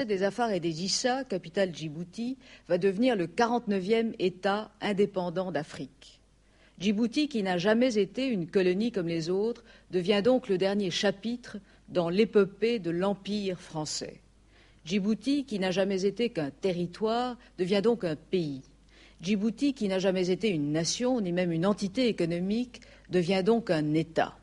des Afar et des Issa, capitale Djibouti, va devenir le 49e État indépendant d'Afrique. Djibouti, qui n'a jamais été une colonie comme les autres, devient donc le dernier chapitre dans l'épopée de l'Empire français. Djibouti, qui n'a jamais été qu'un territoire, devient donc un pays. Djibouti, qui n'a jamais été une nation, ni même une entité économique, devient donc un État.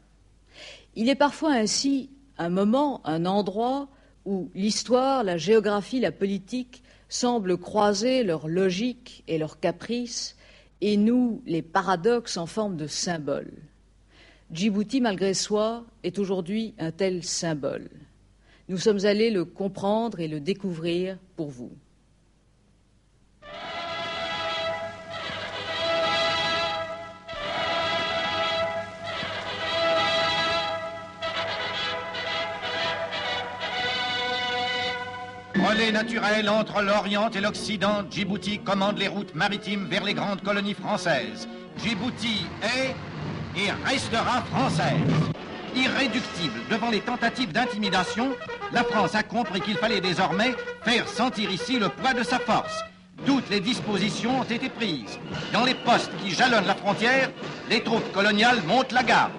Il est parfois ainsi un moment, un endroit où l'histoire, la géographie, la politique semblent croiser leur logique et leurs caprices et nouent les paradoxes en forme de symboles. Djibouti, malgré soi, est aujourd'hui un tel symbole. Nous sommes allés le comprendre et le découvrir pour vous. Relais naturel entre l'Orient et l'Occident, Djibouti commande les routes maritimes vers les grandes colonies françaises. Djibouti est et restera française. Irréductible devant les tentatives d'intimidation, la France a compris qu'il fallait désormais faire sentir ici le poids de sa force. Toutes les dispositions ont été prises. Dans les postes qui jalonnent la frontière, les troupes coloniales montent la garde.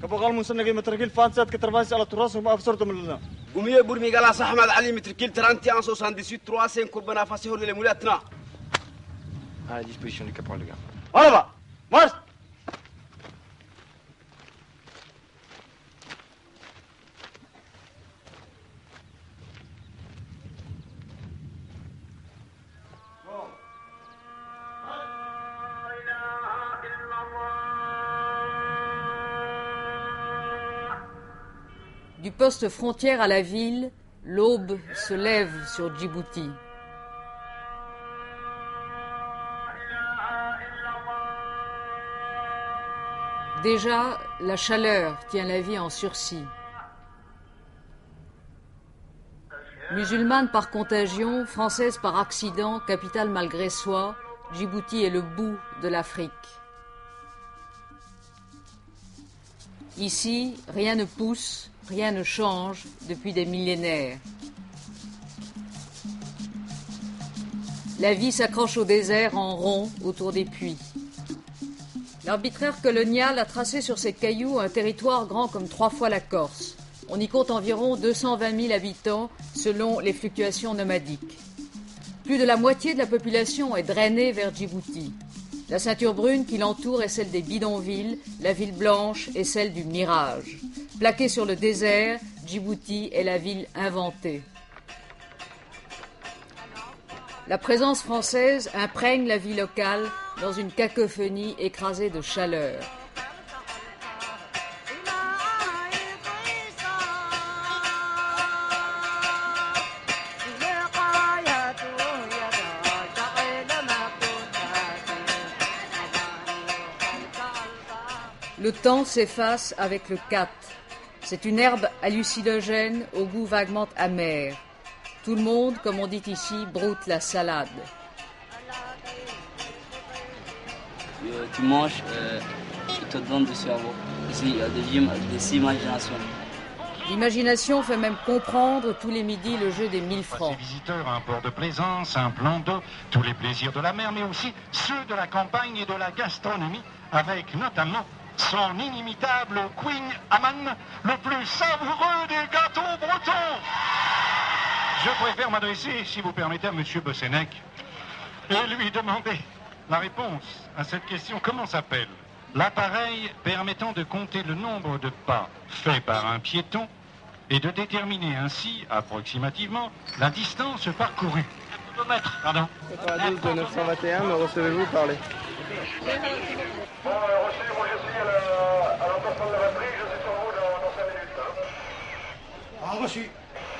كبغال مسنقي متركيل فانسات كترفاسي على التراس وما أبصرتم لنا قومي برمي قال صح أحمد علي متركيل ترانتي أنسو سانديسيت ترواسين كربنا فاسيه للمولاتنا à la disposition du caporal de garde. أربعة مارس Du poste frontière à la ville, l'aube se lève sur Djibouti. Déjà, la chaleur tient la vie en sursis. Musulmane par contagion, française par accident, capitale malgré soi, Djibouti est le bout de l'Afrique. Ici, rien ne pousse, rien ne change depuis des millénaires. La vie s'accroche au désert en rond autour des puits. L'arbitraire colonial a tracé sur ces cailloux un territoire grand comme 3 fois la Corse. On y compte environ 220 000 habitants selon les fluctuations nomadiques. Plus de la moitié de la population est drainée vers Djibouti. La ceinture brune qui l'entoure est celle des bidonvilles, la ville blanche est celle du mirage. Plaquée sur le désert, Djibouti est la ville inventée. La présence française imprègne la vie locale dans une cacophonie écrasée de chaleur. Le temps s'efface avec le kat. C'est une herbe hallucinogène au goût vaguement amer. Tout le monde, comme on dit ici, broute la salade. Tu manges, il te donne du cerveau. Ici, il y a des imaginations. L'imagination fait même comprendre tous les midis le jeu des 1000 francs. Ces visiteurs, un port de plaisance, un plan d'eau, tous les plaisirs de la mer, mais aussi ceux de la campagne et de la gastronomie, avec notamment son inimitable Queen Amman, le plus savoureux des gâteaux bretons. Je préfère m'adresser, si vous permettez, à M. Bossenec et lui demander la réponse à cette question. Comment s'appelle l'appareil permettant de compter le nombre de pas faits par un piéton et de déterminer ainsi, approximativement, la distance parcourue? Pardon. 92 de 921, me recevez-vous parler? Bon, reçu, moi je suis à l'emplacement de la batterie, je suis sur vous dans 5 minutes. Ah, reçu.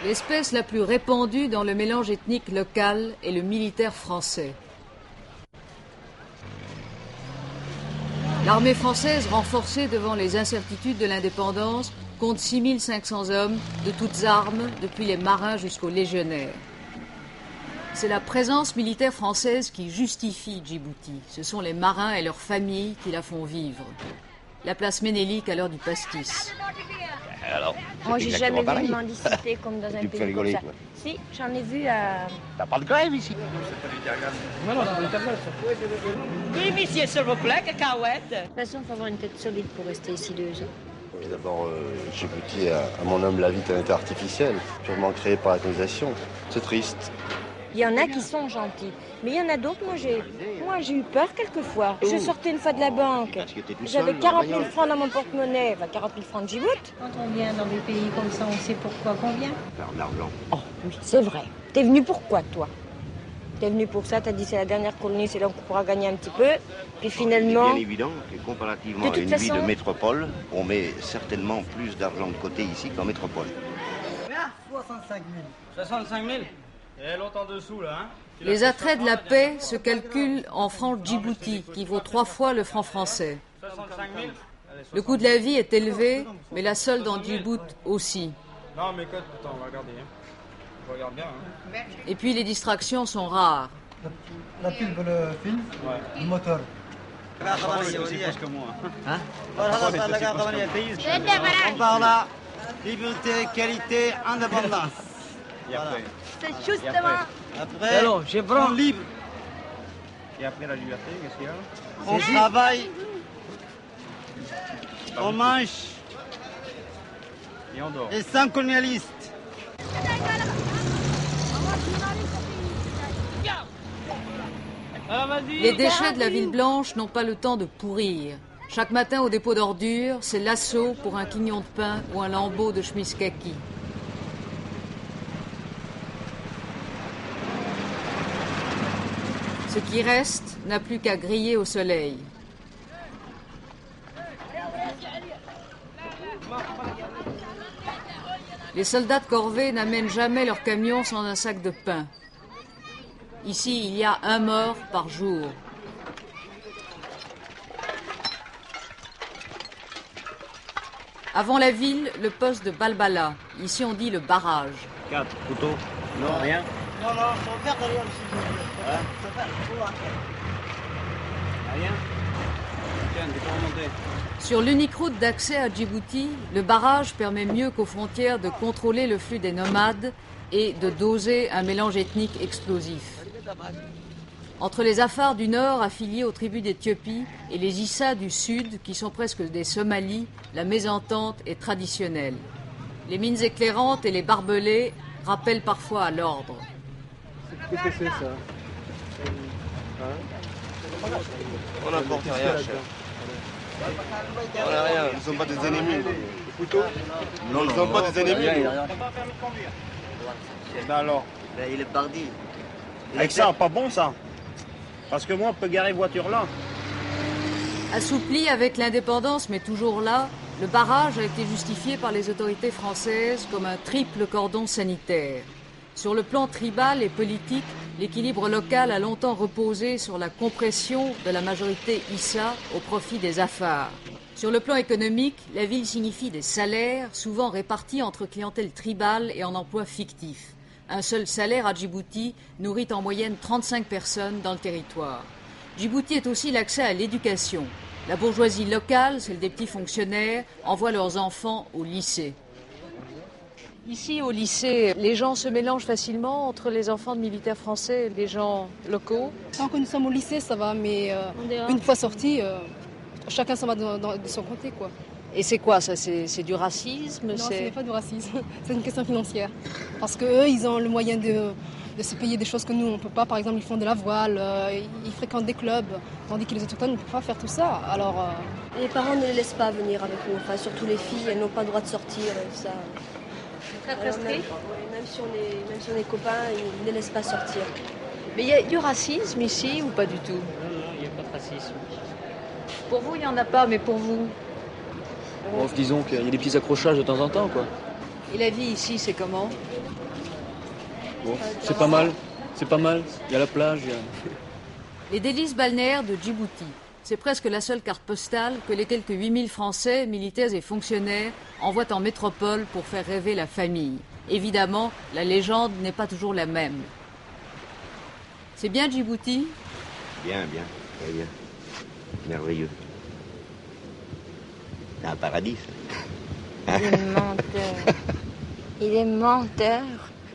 L'espèce la plus répandue dans le mélange ethnique local est le militaire français. L'armée française, renforcée devant les incertitudes de l'indépendance, compte 6500 hommes de toutes armes, depuis les marins jusqu'aux légionnaires. C'est la présence militaire française qui justifie Djibouti. Ce sont les marins et leurs familles qui la font vivre. la place Ménélique à l'heure du pastis. Alors, moi, j'ai jamais vu pareil. une mendicité comme dans un Tu me fais pays rigoler, comme ça. toi. Si, j'en ai vu à... T'as pas de grève ici? Oui, monsieur, s'il vous plaît, cacahuète. De toute façon, il faut avoir une tête solide pour rester ici 2 ans. D'abord, Djibouti a, à mon humble avis, un état artificiel, purement créé par la colonisation. C'est triste. Il y en a qui sont gentils, mais il y en a d'autres, moi j'ai eu peur quelquefois. Je sortais une fois de la banque, j'avais 40 000 francs dans mon porte-monnaie, 40 000 francs de Djibouti. Quand on vient dans des pays comme ça, on sait pourquoi qu'on vient. Faire de l'argent. Oh, oui, c'est vrai. T'es venu pourquoi, toi? T'es venu pour ça, t'as dit c'est la dernière colonie, c'est là qu'on pourra gagner un petit peu. Puis finalement... C'est bien évident que comparativement à une vie de métropole, on met certainement plus d'argent de côté ici qu'en métropole. 65 000. 65 000? Et l'autre en dessous, là, hein? Les attraits de la paix se calculent en francs Djibouti, qui vaut 3 fois le franc français. 65 000? Le coût de la vie est élevé, mais la solde en Djibouti aussi. Non, mais écoute, attends, on va regarder. Hein. On regarde bien. Hein. Et puis les distractions sont rares. La pub, le film, le moteur. C'est aussi proche que moi. Hein? On parle là, liberté, qualité, indépendance. C'est justement... Après, alors, je prends libre. Et après la liberté, qu'est-ce qu'il y a? On travaille, on mange et on dort. Et sans colonialiste. Les déchets de la ville blanche n'ont pas le temps de pourrir. Chaque matin au dépôt d'ordures, c'est l'assaut pour un quignon de pain ou un lambeau de chemise kaki. Ce qui reste n'a plus qu'à griller au soleil. Les soldats de corvée n'amènent jamais leur camion sans un sac de pain. Ici, il y a 1 mort par jour. Avant la ville, le poste de Balbala. Ici, on dit le barrage. 4 couteaux. Non, rien. Non, faut faire derrière le Rien. Tiens, tu peux remonter. Sur l'unique route d'accès à Djibouti, le barrage permet mieux qu'aux frontières de contrôler le flux des nomades et de doser un mélange ethnique explosif. Entre les Afars du Nord, affiliés aux tribus d'Éthiopie, et les Issa du Sud, qui sont presque des Somalis, la mésentente est traditionnelle. Les mines éclairantes et les barbelés rappellent parfois à l'ordre. Qu'est-ce que c'est ça? On n'importe rien, chef. On n'a rien, nous ne sommes pas des ennemis. Non, nous ne sommes pas des ennemis. Et ben alors? Il est parti. Avec ça, pas bon ça. Parce que moi, on peut garer voiture là. Assoupli avec l'indépendance, mais toujours là, le barrage a été justifié par les autorités françaises comme un triple cordon sanitaire. Sur le plan tribal et politique, l'équilibre local a longtemps reposé sur la compression de la majorité Issa au profit des Afars. Sur le plan économique, la ville signifie des salaires, souvent répartis entre clientèle tribale et en emploi fictif. Un seul salaire à Djibouti nourrit en moyenne 35 personnes dans le territoire. Djibouti est aussi l'accès à l'éducation. La bourgeoisie locale, celle des petits fonctionnaires, envoie leurs enfants au lycée. Ici, au lycée, les gens se mélangent facilement entre les enfants de militaires français et les gens locaux. Tant que nous sommes au lycée, ça va, mais une fois sortis, chacun s'en va de son côté, quoi. Et c'est quoi ça? C'est du racisme? Non, ce n'est pas du racisme, c'est une question financière. Parce qu'eux, ils ont le moyen de se payer des choses que nous, on ne peut pas. Par exemple, ils font de la voile, ils fréquentent des clubs, tandis que les autochtones ne peuvent pas faire tout ça. Alors, Les parents ne les laissent pas venir avec nous, enfin, surtout les filles, elles n'ont pas le droit de sortir, ça. Très strict. Même si on est copains, ils ne les laissent pas sortir. Mais il y a du racisme ici ou pas du tout? Non, il n'y a pas de racisme. Pour vous, il n'y en a pas, mais pour vous? Bon, disons qu'il y a des petits accrochages de temps en temps, quoi. Et la vie ici, c'est comment? Bon, c'est pas mal. C'est pas mal. Il y a la plage, il y a... Les délices balnéaires de Djibouti. C'est presque la seule carte postale que les quelques 8000 Français, militaires et fonctionnaires, envoient en métropole pour faire rêver la famille. Évidemment, la légende n'est pas toujours la même. C'est bien Djibouti? Bien, bien, très bien. Merveilleux. C'est un paradis, ça. Il est menteur. Il est menteur.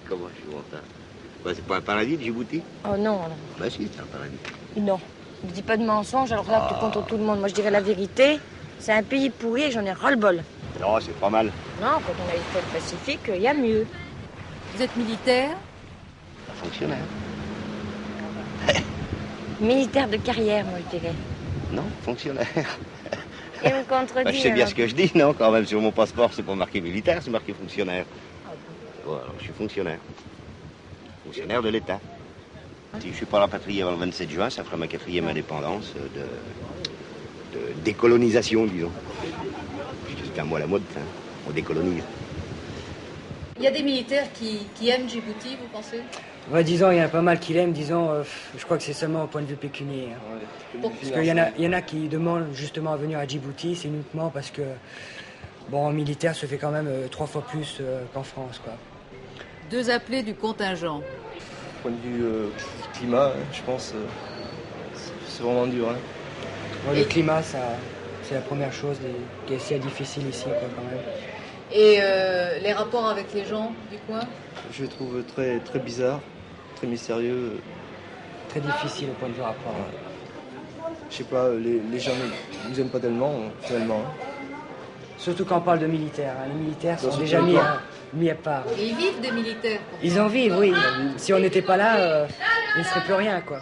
Comment je suis menteur? Bah, c'est pas un paradis, Djibouti? Oh non, non. Bah si, c'est un paradis. Non. Ne dis pas de mensonges, alors là, tu contre tout le monde. Moi, je dirais la vérité. C'est un pays pourri et j'en ai ras-le-bol. Non, c'est pas mal. Non, quand on a fait le Pacifique, il y a mieux. Vous êtes militaire? Fonctionnaire. Militaire de carrière, moi, je dirais. Non, fonctionnaire. Et me contredit. Bah, je sais bien ce que je dis, non? Quand même, sur mon passeport, c'est pas marqué militaire, c'est marqué fonctionnaire. Bon, alors, je suis fonctionnaire. Fonctionnaire de l'État. Si je suis pas rapatrié avant le 27 juin, ça fera ma 4e indépendance de décolonisation, disons. C'est un mot à la mode, hein. On décolonise. Il y a des militaires qui aiment Djibouti, vous pensez? Ouais, disons, il y en a pas mal qui l'aiment, disons, je crois que c'est seulement au point de vue pécuniaire. Ouais, parce qu'il y en a qui demandent justement à venir à Djibouti, c'est uniquement parce que, bon, en militaire se fait quand même 3 fois plus qu'en France, quoi. 2 appelés du contingent. Point de vue climat, je pense, c'est vraiment dur. Hein. Ouais, le climat, c'est la première chose qui est assez difficile ici, quoi, quand même. Et les rapports avec les gens du coin? Je les trouve très, très bizarres, très mystérieux. Très difficile au point de vue rapport. Ouais. Je sais pas, les gens ne nous aiment pas tellement, finalement. Hein. Surtout quand on parle de militaires. Hein. Les militaires sont déjà mis à part. Et ils vivent des militaires? Ils en vivent, oui. Si on n'était pas là, il ne serait plus rien, quoi.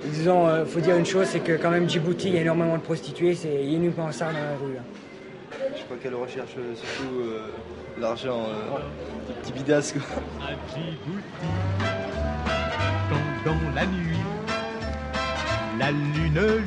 Disons, faut dire une chose, c'est que quand même Djibouti, il y a énormément de prostituées, c'est uniquement ça dans la rue. Hein. Je crois qu'elle recherche surtout l'argent, des petits bidasses, quoi. À Djibouti, quand dans la nuit, la lune